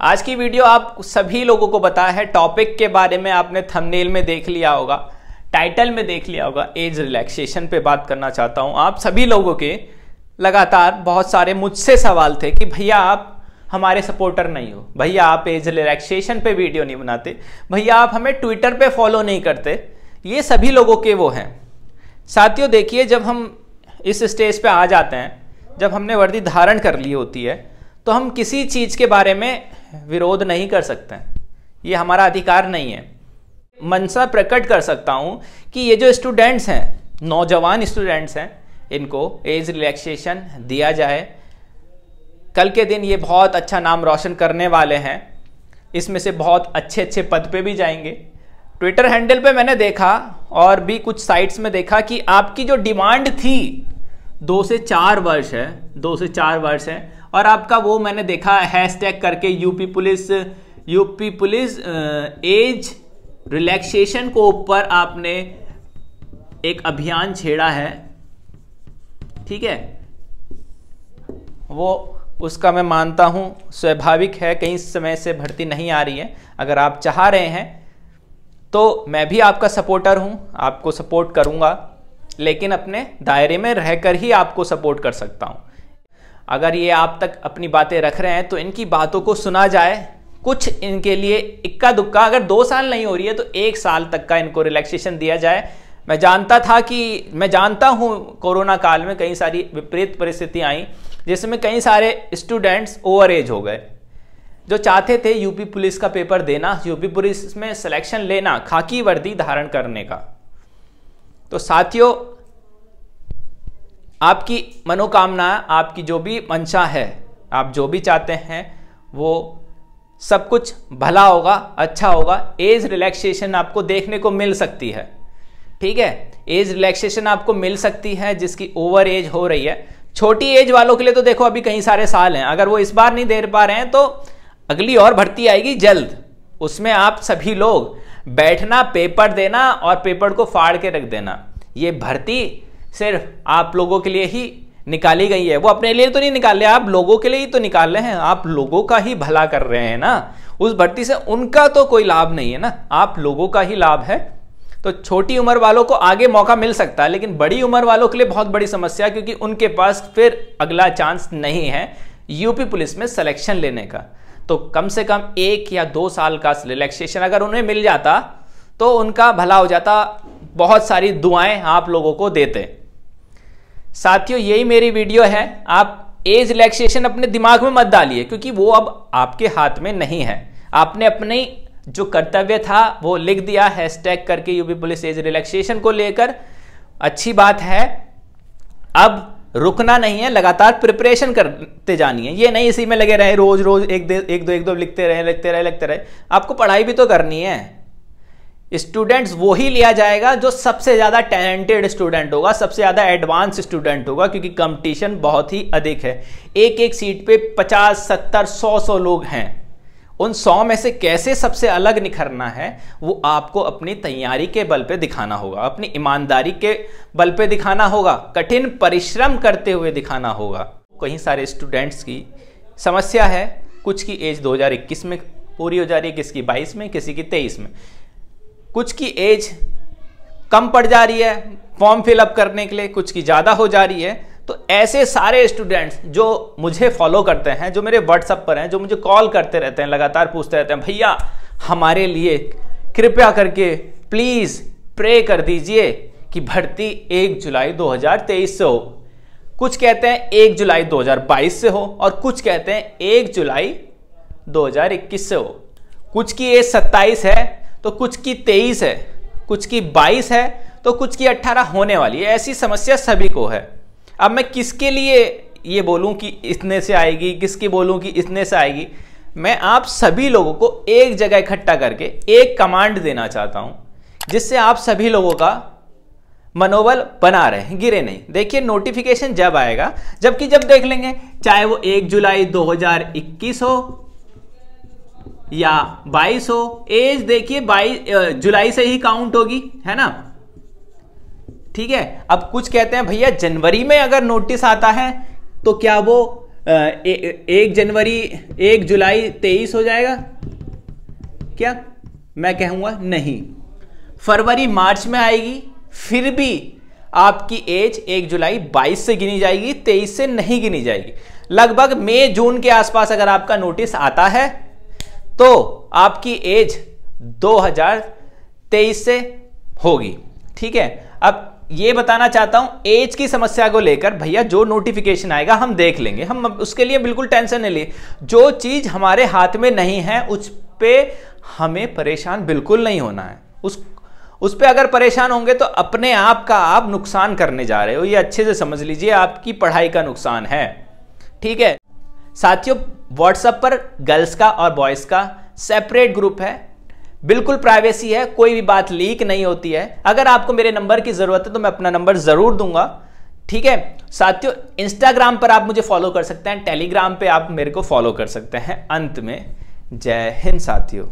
आज की वीडियो आप सभी लोगों को बताया है टॉपिक के बारे में, आपने थंबनेल में देख लिया होगा, टाइटल में देख लिया होगा। एज रिलैक्सेशन पे बात करना चाहता हूं। आप सभी लोगों के लगातार बहुत सारे मुझसे सवाल थे कि भैया आप हमारे सपोर्टर नहीं हो, भैया आप एज रिलैक्सेशन पे वीडियो नहीं बनाते, भैया आप हमें ट्विटर पे फॉलो नहीं करते। ये सभी लोगों के वो हैं। साथियों देखिए, जब हम इस स्टेज पे आ जाते हैं, जब हमने वर्दी धारण कर ली होती है, तो हम किसी चीज़ के बारे में विरोध नहीं कर सकते हैं। ये हमारा अधिकार नहीं है। मनसा प्रकट कर सकता हूँ कि ये जो स्टूडेंट्स हैं, नौजवान स्टूडेंट्स हैं, इनको एज रिलैक्सेशन दिया जाए। कल के दिन ये बहुत अच्छा नाम रोशन करने वाले हैं। इसमें से बहुत अच्छे अच्छे पद पे भी जाएंगे। ट्विटर हैंडल पे मैंने देखा और भी कुछ साइट्स में देखा कि आपकी जो डिमांड थी 2 से 4 वर्ष है, 2 से 4 वर्ष है, और आपका वो मैंने देखा हैशटैग करके यूपी पुलिस एज रिलैक्सेशन को ऊपर आपने एक अभियान छेड़ा है। ठीक है, वो उसका मैं मानता हूं स्वाभाविक है, कई समय से भर्ती नहीं आ रही है। अगर आप चाह रहे हैं तो मैं भी आपका सपोर्टर हूं, आपको सपोर्ट करूंगा, लेकिन अपने दायरे में रहकर ही आपको सपोर्ट कर सकता हूं। अगर ये आप तक अपनी बातें रख रहे हैं तो इनकी बातों को सुना जाए। कुछ इनके लिए इक्का दुक्का, अगर 2 साल नहीं हो रही है तो 1 साल तक का इनको रिलैक्सेशन दिया जाए। मैं जानता हूं कोरोना काल में कई सारी विपरीत परिस्थितियां आई, जिसमें कई सारे स्टूडेंट्स ओवर एज हो गए जो चाहते थे यूपी पुलिस का पेपर देना, यूपी पुलिस में सिलेक्शन लेना, खाकी वर्दी धारण करने का। तो साथियों, आपकी मनोकामना, आपकी जो भी मंशा है, आप जो भी चाहते हैं वो सब कुछ भला होगा, अच्छा होगा। एज रिलैक्सेशन आपको देखने को मिल सकती है। ठीक है, एज रिलैक्सेशन आपको मिल सकती है जिसकी ओवर एज हो रही है। छोटी एज वालों के लिए तो देखो अभी कई सारे साल हैं। अगर वो इस बार नहीं दे पा रहे हैं तो अगली और भर्ती आएगी जल्द, उसमें आप सभी लोग बैठना, पेपर देना और पेपर को फाड़ के रख देना। ये भर्ती सिर्फ आप लोगों के लिए ही निकाली गई है। वो अपने लिए तो नहीं निकाले, आप लोगों के लिए ही तो निकाल रहे हैं। आप लोगों का ही भला कर रहे हैं ना। उस भर्ती से उनका तो कोई लाभ नहीं है ना, आप लोगों का ही लाभ है। तो छोटी उम्र वालों को आगे मौका मिल सकता है, लेकिन बड़ी उम्र वालों के लिए बहुत बड़ी समस्या, क्योंकि उनके पास फिर अगला चांस नहीं है यूपी पुलिस में सिलेक्शन लेने का। तो कम से कम 1 या 2 साल का रिलैक्सेशन अगर उन्हें मिल जाता तो उनका भला हो जाता। बहुत सारी दुआएं आप लोगों को देते। साथियों, यही मेरी वीडियो है। आप एज रिलैक्सेशन अपने दिमाग में मत डालिए, क्योंकि वो अब आपके हाथ में नहीं है। आपने अपने जो कर्तव्य था वो लिख दिया हैशटैग करके यूपी पुलिस एज रिलैक्सेशन को लेकर। अच्छी बात है, अब रुकना नहीं है, लगातार प्रिपरेशन करते जानी है। ये नहीं इसी में लगे रहे, रोज रोज एक दो लिखते रहे। आपको पढ़ाई भी तो करनी है। स्टूडेंट्स वो ही लिया जाएगा जो सबसे ज़्यादा टैलेंटेड स्टूडेंट होगा, सबसे ज़्यादा एडवांस स्टूडेंट होगा, क्योंकि कंपटीशन बहुत ही अधिक है। एक सीट पे 50, 70, 100 लोग हैं। उन 100 में से कैसे सबसे अलग निखरना है वो आपको अपनी तैयारी के बल पे दिखाना होगा, अपनी ईमानदारी के बल पे दिखाना होगा, कठिन परिश्रम करते हुए दिखाना होगा। कई सारे स्टूडेंट्स की समस्या है, कुछ की एज 2021 में पूरी हो जा रही है, किसी की 22 में, किसी की 23 में, कुछ की एज कम पड़ जा रही है फॉर्म फिलअप करने के लिए, कुछ की ज़्यादा हो जा रही है। तो ऐसे सारे स्टूडेंट्स जो मुझे फॉलो करते हैं, जो मेरे व्हाट्सएप पर हैं, जो मुझे कॉल करते रहते हैं, लगातार पूछते रहते हैं, भैया हमारे लिए कृपया करके प्लीज़ प्रे कर दीजिए कि भर्ती 1 जुलाई 2023 से हो। कुछ कहते हैं 1 जुलाई 2022 से हो, और कुछ कहते हैं 1 जुलाई 2021 से हो। कुछ की एज 27 है तो कुछ की 23 है, कुछ की 22 है तो कुछ की 18 होने वाली है। ऐसी समस्या सभी को है। अब मैं किसके लिए ये बोलूं कि इतने से आएगी, किसकी बोलूं कि इतने से आएगी। मैं आप सभी लोगों को एक जगह इकट्ठा करके एक कमांड देना चाहता हूं, जिससे आप सभी लोगों का मनोबल बना रहे, गिरे नहीं। देखिए, नोटिफिकेशन जब आएगा, जबकि जब देख लेंगे, चाहे वो 1 जुलाई 2021 हो या 22 हो, एज देखिए 22 जुलाई से ही काउंट होगी, है ना। ठीक है, अब कुछ कहते हैं भैया जनवरी में अगर नोटिस आता है तो क्या वो 1 जनवरी 1 जुलाई 23 हो जाएगा क्या? मैं कहूँगा नहीं। फरवरी मार्च में आएगी, फिर भी आपकी एज 1 जुलाई 22 से गिनी जाएगी, 23 से नहीं गिनी जाएगी। लगभग मई जून के आसपास अगर आपका नोटिस आता है तो आपकी एज 2023 से होगी। ठीक है, अब ये बताना चाहता हूं एज की समस्या को लेकर, भैया जो नोटिफिकेशन आएगा हम देख लेंगे, हम उसके लिए बिल्कुल टेंशन नहीं लिए। जो चीज हमारे हाथ में नहीं है उस पे हमें परेशान बिल्कुल नहीं होना है। उस पे अगर परेशान होंगे तो अपने आप का आप नुकसान करने जा रहे हो, ये अच्छे से समझ लीजिए, आपकी पढ़ाई का नुकसान है। ठीक है साथियों, व्हाट्सएप पर गर्ल्स का और बॉयज का सेपरेट ग्रुप है, बिल्कुल प्राइवेसी है, कोई भी बात लीक नहीं होती है। अगर आपको मेरे नंबर की जरूरत है तो मैं अपना नंबर जरूर दूंगा। ठीक है साथियों, इंस्टाग्राम पर आप मुझे फॉलो कर सकते हैं, टेलीग्राम पे आप मेरे को फॉलो कर सकते हैं। अंत में जय हिंद साथियों।